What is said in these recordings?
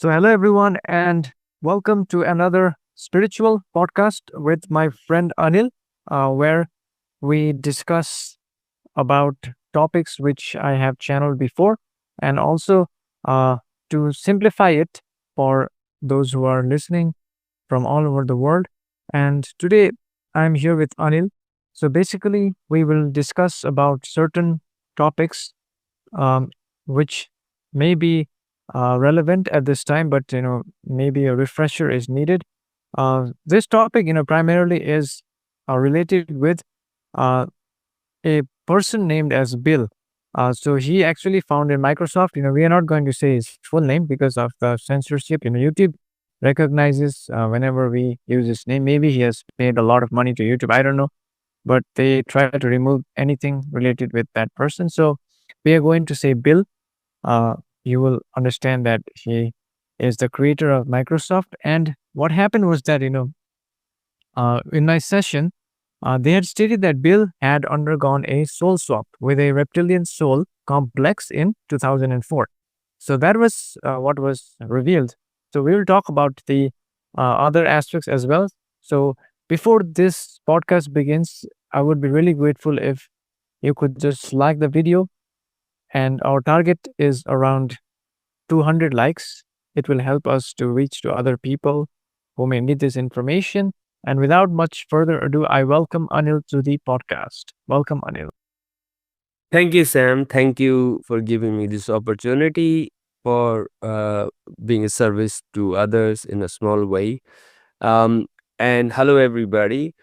Hello everyone, and welcome to another spiritual podcast with my friend Anil, where we discuss about topics which I have channeled before, and also uh, to simplify it for those who are listening from all over the world. And today I'm here with Anil. So basically, we will discuss about certain topics um, which may be relevant at this time, but maybe a refresher is needed. This topic, primarily is related with uh, a person named as Bill. So he actually founded Microsoft. We are not going to say his full name because of the censorship. YouTube recognizes whenever we use his name. Maybe he has paid a lot of money to YouTube. I don't know, but they try to remove anything related with that person. So we are going to say Bill. uh, you will understand that he is the creator of Microsoft. And what happened was that, in my session, they had stated that Bill had undergone a soul swap with a reptilian soul complex in 2004. So that was what was revealed. So we will talk about the other aspects as well. So before this podcast begins, I would be really grateful if you could just like the video, and our target is around 200 likes. It will help us to reach to other people who may need this information. And without much further ado, I welcome Anil to the podcast. Welcome, Anil. Thank you, Sam. Thank you for giving me this opportunity for being a service to others in a small way. Um, and hello, everybody.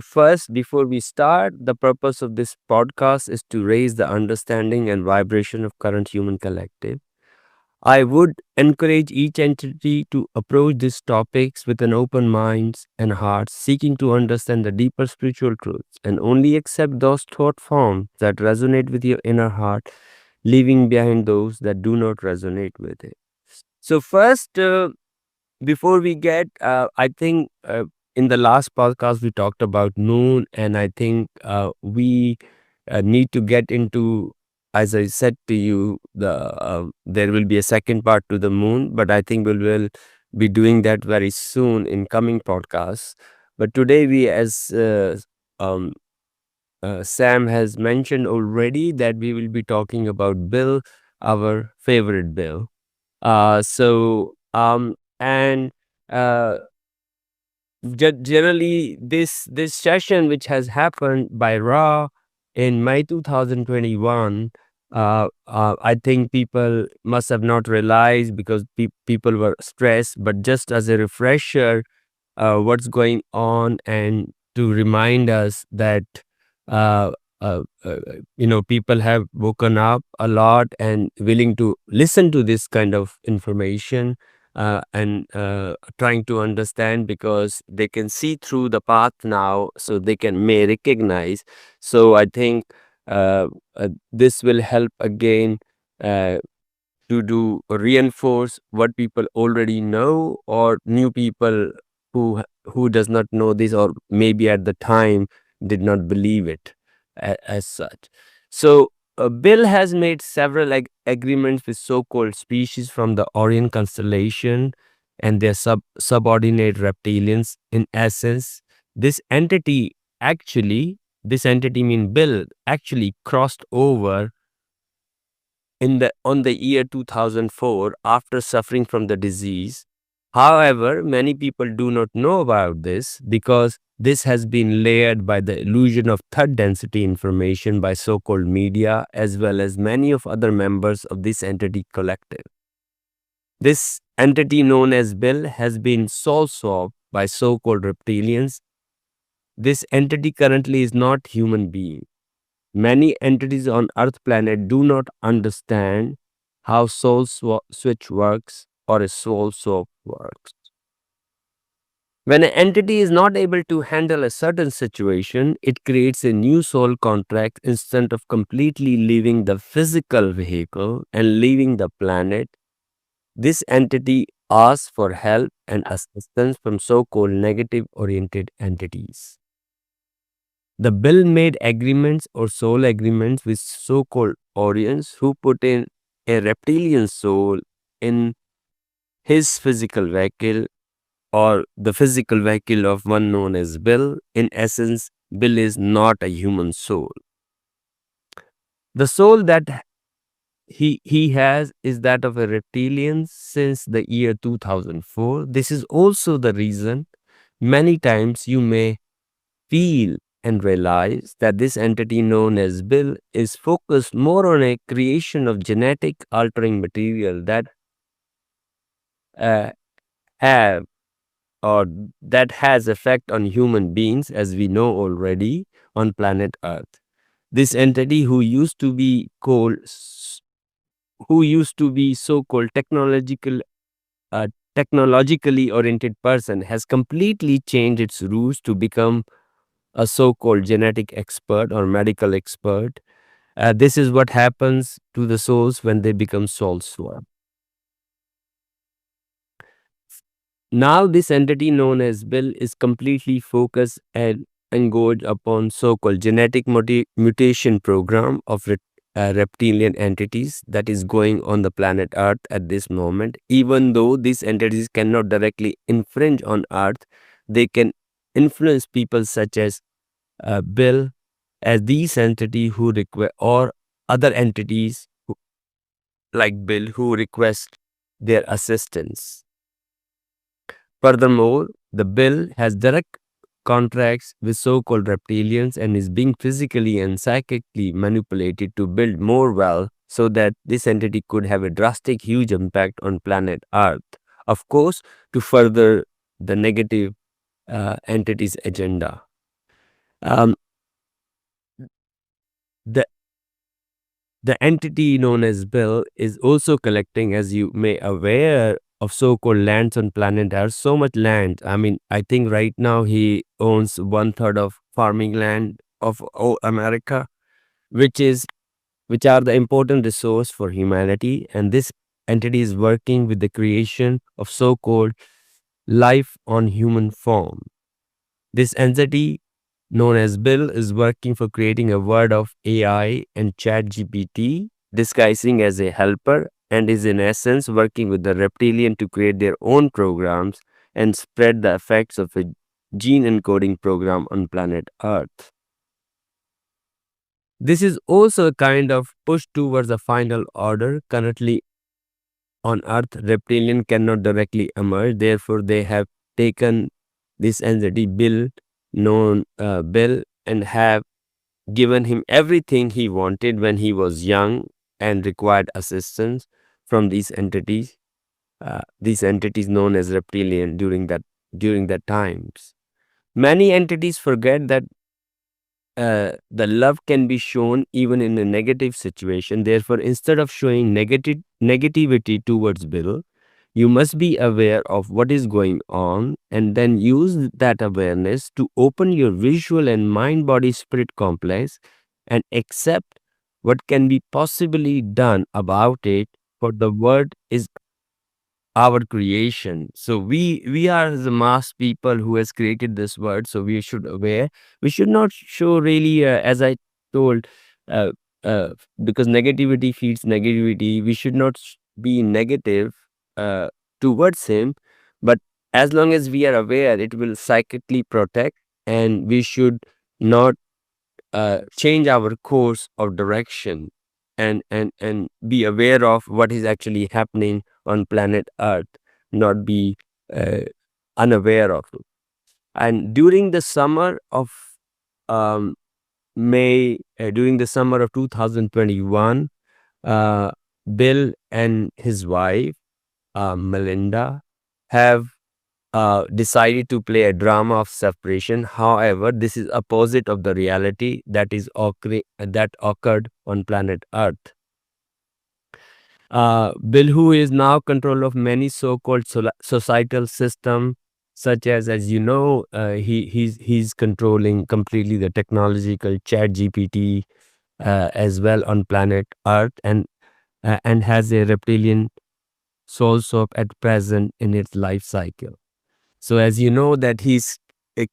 First, before we start, the purpose of this podcast is to raise the understanding and vibration of current human collective. I would encourage each entity to approach these topics with an open mind and heart, seeking to understand the deeper spiritual truths, and only accept those thought forms that resonate with your inner heart, leaving behind those that do not resonate with it. So, first, before we get, I think in the last podcast we talked about moon, and I think we need to get into, as I said to you, there will be a second part to the moon, but I think we will be doing that very soon in coming podcasts. But today we, as um, Sam has mentioned already, that we will be talking about Bill, our favorite Bill. And uh, generally, this session, which has happened by Ra in May 2021, I think people must have not realized because people were stressed. But just as a refresher, what's going on, and to remind us that uh, people have woken up a lot and willing to listen to this kind of information, and trying to understand, because they can see through the path now, so they may recognize. So I think this will help again, uh, to do reinforce what people already know, or new people who does not know this, or maybe at the time did not believe it as such. So Bill has made several agreements with so-called species from the Orion constellation and their subordinate reptilians. In essence, this entity this entity mean Bill actually crossed over on the year 2004 after suffering from the disease. However, many people do not know about this because this has been layered by the illusion of third density information by so-called media, as well as many of other members of this entity collective. This entity known as Bill has been soul swapped by so-called reptilians. This entity currently is not human being. Many entities on Earth planet do not understand how switch works, or a soul swap works. When an entity is not able to handle a certain situation, it creates a new soul contract instead of completely leaving the physical vehicle and leaving the planet. This entity asks for help and assistance from so-called negative oriented entities. The bill made agreements or soul agreements with so-called Orions who put in a reptilian soul in his physical vehicle or the physical vehicle of one known as Bill. In essence, Bill is not a human soul. The soul that he has is that of a reptilian since the year 2004. This is also the reason many times you may feel and realize that this entity known as Bill is focused more on a creation of genetic altering material that uh, have or that has effect on human beings, as we know already, on planet Earth. This entity who used to be so-called technologically oriented person has completely changed its roots to become a so-called genetic expert or medical expert. This is what happens to the souls when they become soul swap. Now, this entity known as Bill is completely focused and engaged upon so-called genetic mutation program of reptilian entities that is going on the planet Earth at this moment. Even though these entities cannot directly infringe on Earth, they can influence people such as Bill, as these entities who request or other entities like Bill who request their assistance. Furthermore, the bill has direct contracts with so-called reptilians and is being physically and psychically manipulated to build more wealth so that this entity could have a drastic, huge impact on planet Earth. Of course, to further the negative entity's agenda. Um, the The entity known as Bill is also collecting, as you may aware, of so-called lands on planet Earth. So much land. I mean, I think right now he owns 1/3 of farming land of America, which is which are the important resource for humanity. And this entity is working with the creation of so-called life on human form. This entity known as Bill is working for creating a world of AI and ChatGPT, disguising as a helper, and is in essence working with the reptilian to create their own programs and spread the effects of a gene encoding program on planet Earth. This is also a kind of push towards a final order. Currently on Earth, reptilian cannot directly emerge, therefore they have taken this entity Bill and have given him everything he wanted when he was young and required assistance from these entities known as reptilian during that times. Many entities forget that the love can be shown even in a negative situation. Therefore, instead of showing negativity towards Bill, you must be aware of what is going on and then use that awareness to open your visual and mind body spirit complex and accept what can be possibly done about it, for the word is our creation. So we are the mass people who has created this word, so we should aware. We should not show really as I told, uh, because negativity feeds negativity. We should not be negative uh, towards him, but as long as we are aware, it will psychically protect, and we should not change our course of direction, and be aware of what is actually happening on planet Earth, not be uh, unaware of it. And during the summer of um, during the summer of 2021, uh, Bill and his wife, Melinda, have decided to play a drama of separation. However, this is opposite of the reality that occurred on planet Earth. Bill, who is now control of many so-called societal system, such as you know, he's controlling completely the technological chat GPT as well on planet Earth, and has a reptilian soul swap at present in its life cycle. So as you know that he's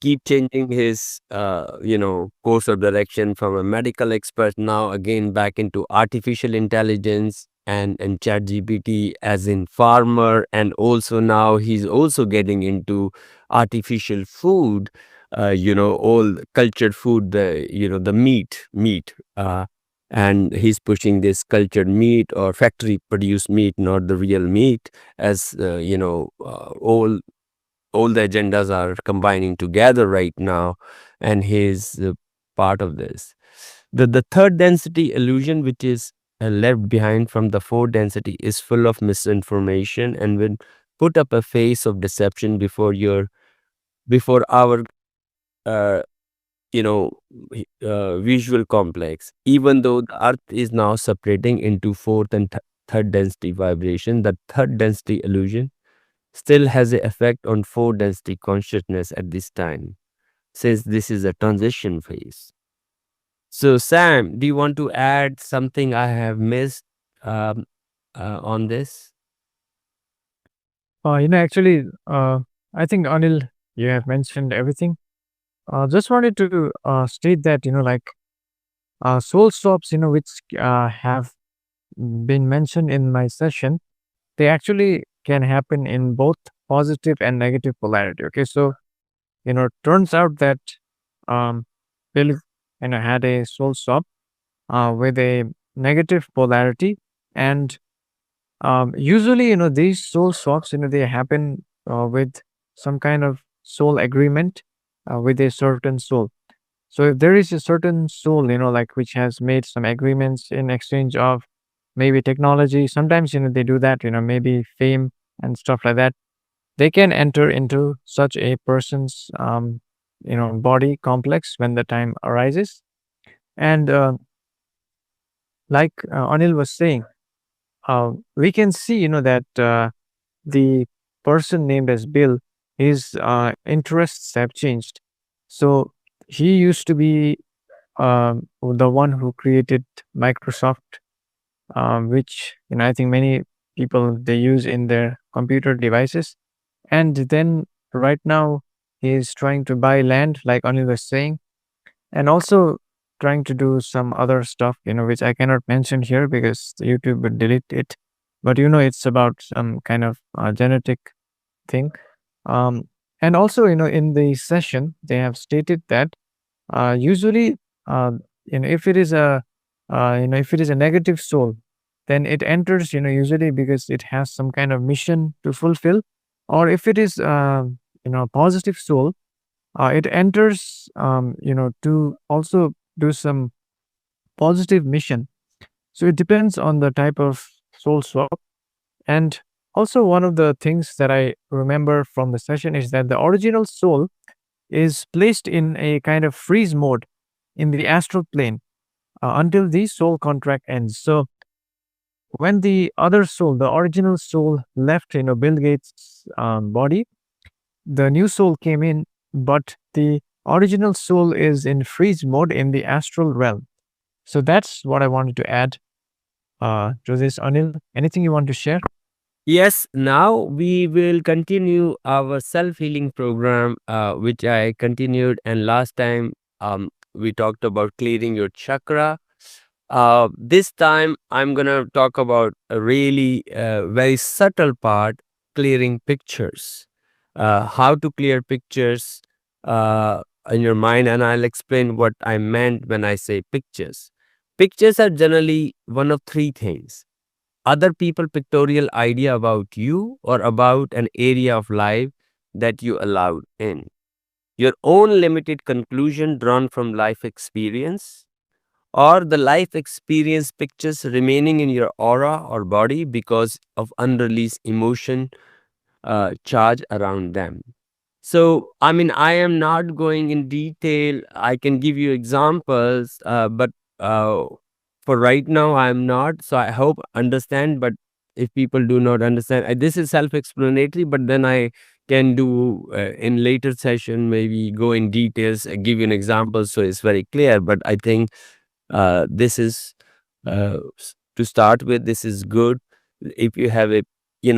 keep changing his course of direction from a medical expert now again back into artificial intelligence, and ChatGPT as in farmer, and also now he's also getting into artificial food, all cultured food, the meat, and he's pushing this cultured meat or factory produced meat, not the real meat, as all the agendas are combining together right now, and he's part of this. The third density illusion, which is left behind from the fourth density, is full of misinformation and will put up a face of deception before our uh, you know visual complex. Even though the earth is now separating into fourth and third density vibration, the third density illusion still has an effect on fourth density consciousness at this time, since this is a transition phase. So, Sam, do you want to add something I have missed um, on this? Actually, I think Anil, you have mentioned everything. Just wanted to state that like soul swaps, which have been mentioned in my session, they actually can happen in both positive and negative polarity. Okay, so turns out that um, Bill had a soul swap with a negative polarity, and usually these soul swaps they happen with some kind of soul agreement with a certain soul. So if there is a certain soul like which has made some agreements in exchange of maybe technology, sometimes they do that, maybe fame and stuff like that, they can enter into such a person's body complex when the time arises. And like Anil was saying, we can see that the person named as Bill, his interests have changed. So he used to be the one who created Microsoft, which I think many people they use in their computer devices. And then right now he is trying to buy land, like Anil was saying, and also trying to do some other stuff, which I cannot mention here because YouTube would delete it. But it's about some kind of genetic thing. Um, and also, in the session, they have stated that usually, if it is if it is a negative soul, then it enters, usually because it has some kind of mission to fulfill, or if it is, a positive soul, it enters, to also do some positive mission. So it depends on the type of soul swap. And also, one of the things that I remember from the session is that the original soul is placed in a kind of freeze mode in the astral plane until the soul contract ends. So when the other soul, the original soul, left, Bill Gates' body, the new soul came in, but the original soul is in freeze mode in the astral realm. So that's what I wanted to add to this. Anil, anything you want to share? Yes, now we will continue our self healing program, which I continued. And last time we talked about clearing your chakra. This time I'm going to talk about a really very subtle part, clearing pictures. How to clear pictures in your mind, and I'll explain what I meant when I say pictures. Pictures are generally one of three things: other people pictorial idea about you or about an area of life that you allowed in, your own limited conclusion drawn from life experience, or the life experience pictures remaining in your aura or body because of unreleased emotion charge around them. So, I mean, I am not going in detail. I can give you examples, but uh, for right now, I am not. So, I hope understand. But if people do not understand, this is self-explanatory. But then I can do in later session, maybe go in details, give you an example, so it's very clear. But I think this is to start with. This is good if you have a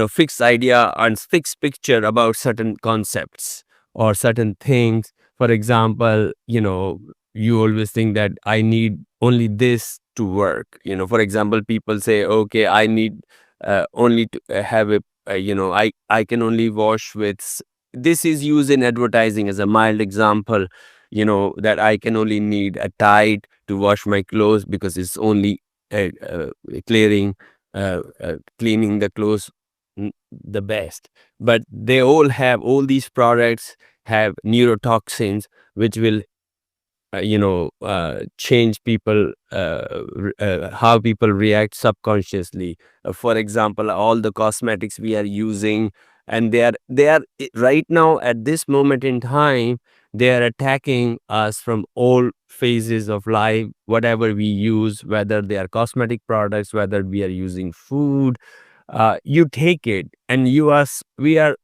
fixed idea and fixed picture about certain concepts or certain things. For example, you always think that I need only this to work. For example, people say, okay, I need only to have a I can only wash with this is used in advertising as a mild example, that I can only need a Tide to wash my clothes because it's only clearing cleaning the clothes the best. But they all these products have neurotoxins which will change people, how people react subconsciously. For example, all the cosmetics we are using, and they are right now at this moment in time, they are attacking us from all phases of life. Whatever we use, whether they are cosmetic products, whether we are using food, you take it, and we are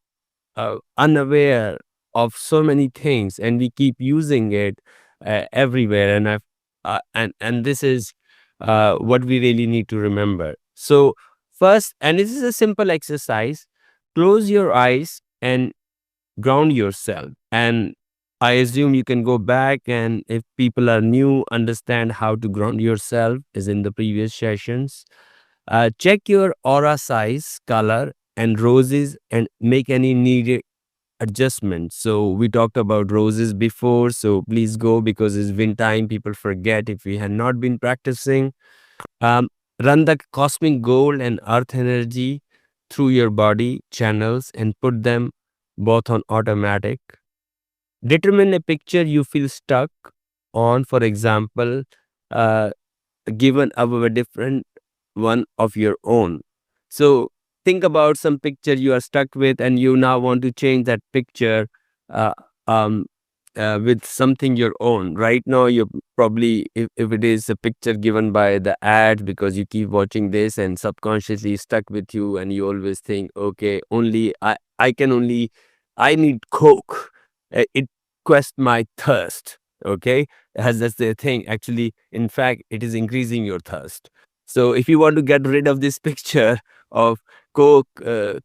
unaware of so many things, and we keep using it everywhere. And this is what we really need to remember. So first, and this is a simple exercise, close your eyes and ground yourself. And I assume you can go back, and if people are new, understand how to ground yourself is in the previous sessions. Check your aura size, color, and roses, and make any needed adjustments. So we talked about roses before, so please go, because it's been time, people forget if we had not been practicing. um, Run the cosmic gold and earth energy through your body channels and put them both on automatic. Determine a picture you feel stuck on, for example, uh, given up a different one of your own. So think about some picture you are stuck with, and you now want to change that picture uh, um, with something your own. Right now, you're probably, if it is a picture given by the ad, because you keep watching this and subconsciously stuck with you, and you always think, okay, only I can only, I need Coke. It quest my thirst. Okay, as that's the thing. Actually, in fact, it is increasing your thirst. So if you want to get rid of this picture of Coke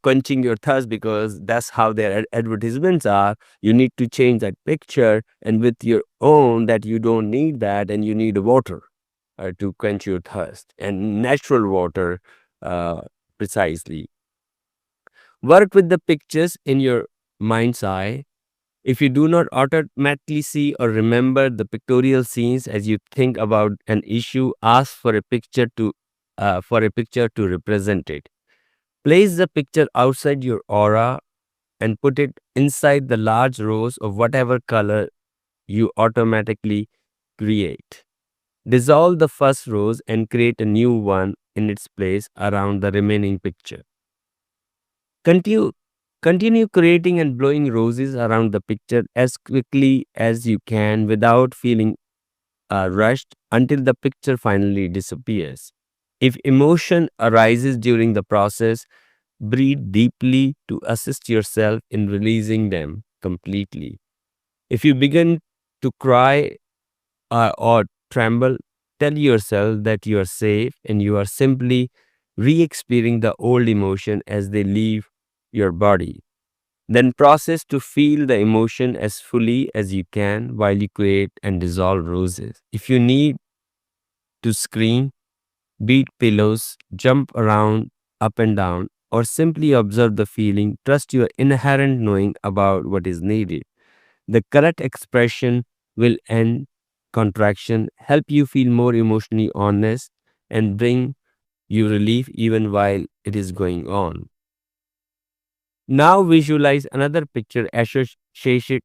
quenching your thirst, because that's how their advertisements are, you need to change that picture, and with your own, that you don't need that, and you need water to quench your thirst, and natural water, uh, precisely. Work with the pictures in your mind's eye. If you do not automatically see or remember the pictorial scenes as you think about an issue, ask for a picture to represent it. Place the picture outside your aura and put it inside the large rose of whatever color you automatically create. Dissolve the first rose and create a new one in its place around the remaining picture. Continue Continue creating and blowing roses around the picture as quickly as you can without feeling rushed until the picture finally disappears. If emotion arises during the process, breathe deeply to assist yourself in releasing them completely. If you begin to cry or tremble, tell yourself that you are safe and you are simply re experiencing the old emotion as they leave your body. Then process to feel the emotion as fully as you can while you create and dissolve roses. If you need to scream, beat pillows, jump around up and down, or simply observe the feeling, trust your inherent knowing about what is needed. The correct expression will end contraction, help you feel more emotionally honest, and bring you relief even while it is going on. Now visualize another picture associated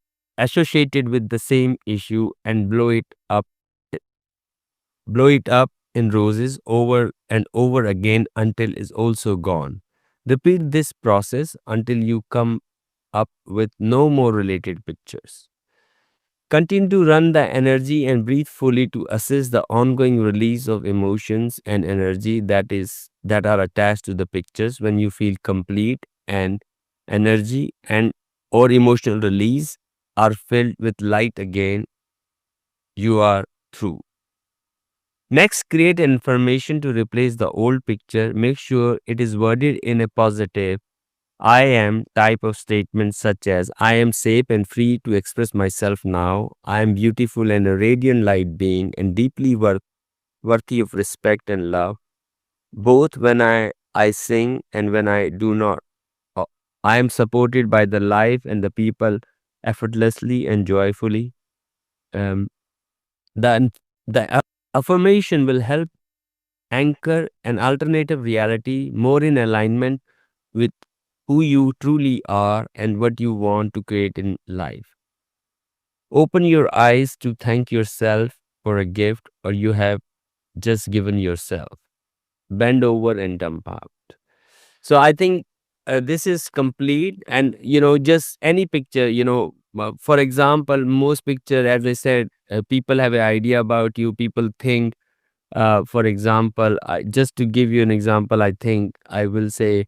with the same issue and blow it up in roses over and over again until it's also gone. Repeat this process until you come up with no more related pictures. Continue to run the energy and breathe fully to assist the ongoing release of emotions and energy that are attached to the pictures. When you feel complete and energy and or emotional release are filled with light again, you are through. Next, create an information to replace the old picture. Make sure it is worded in a positive I am type of statements, such as I am safe and free to express myself now. I am beautiful and a radiant light being and deeply worth worthy of respect and love, both when I sing and when I do not. Uh, I am supported by the life and the people effortlessly and joyfully. Um, the affirmation will help anchor an alternative reality more in alignment with who you truly are and what you want to create in life. Open your eyes to thank yourself for a gift or you have just given yourself. Bend over and dump out. So I think this is complete, and just any picture. For example, most picture, as I said, people have an idea about you. People think, for example, just to give you an example, I think I will say,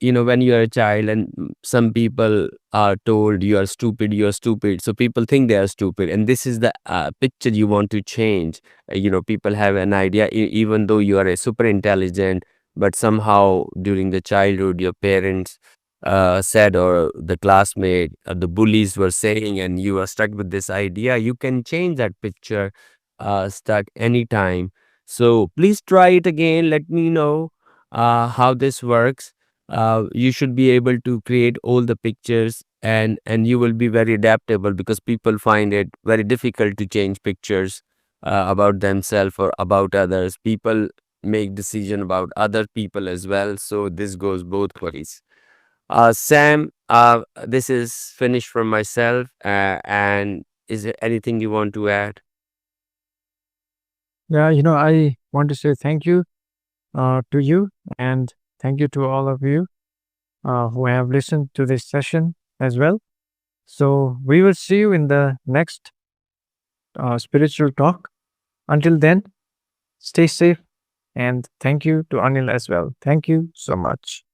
when you are a child and some people are told you are stupid, so people think they are stupid, and this is the picture you want to change. People have an idea, even though you are a super intelligent, but somehow during the childhood your parents said, or the classmate or the bullies were saying, and you are stuck with this idea. You can change that picture stuck anytime. So please try it again, let me know how this works. You should be able to create all the pictures, and you will be very adaptable, because people find it very difficult to change pictures about themselves or about others. People make decision about other people as well, so this goes both ways. Sam, this is finished from myself, and is there anything you want to add? Yeah, I want to say thank you to you, and thank you to all of you who have listened to this session as well. So we will see you in the next spiritual talk. Until then, stay safe, and thank you to Anil as well. Thank you so much.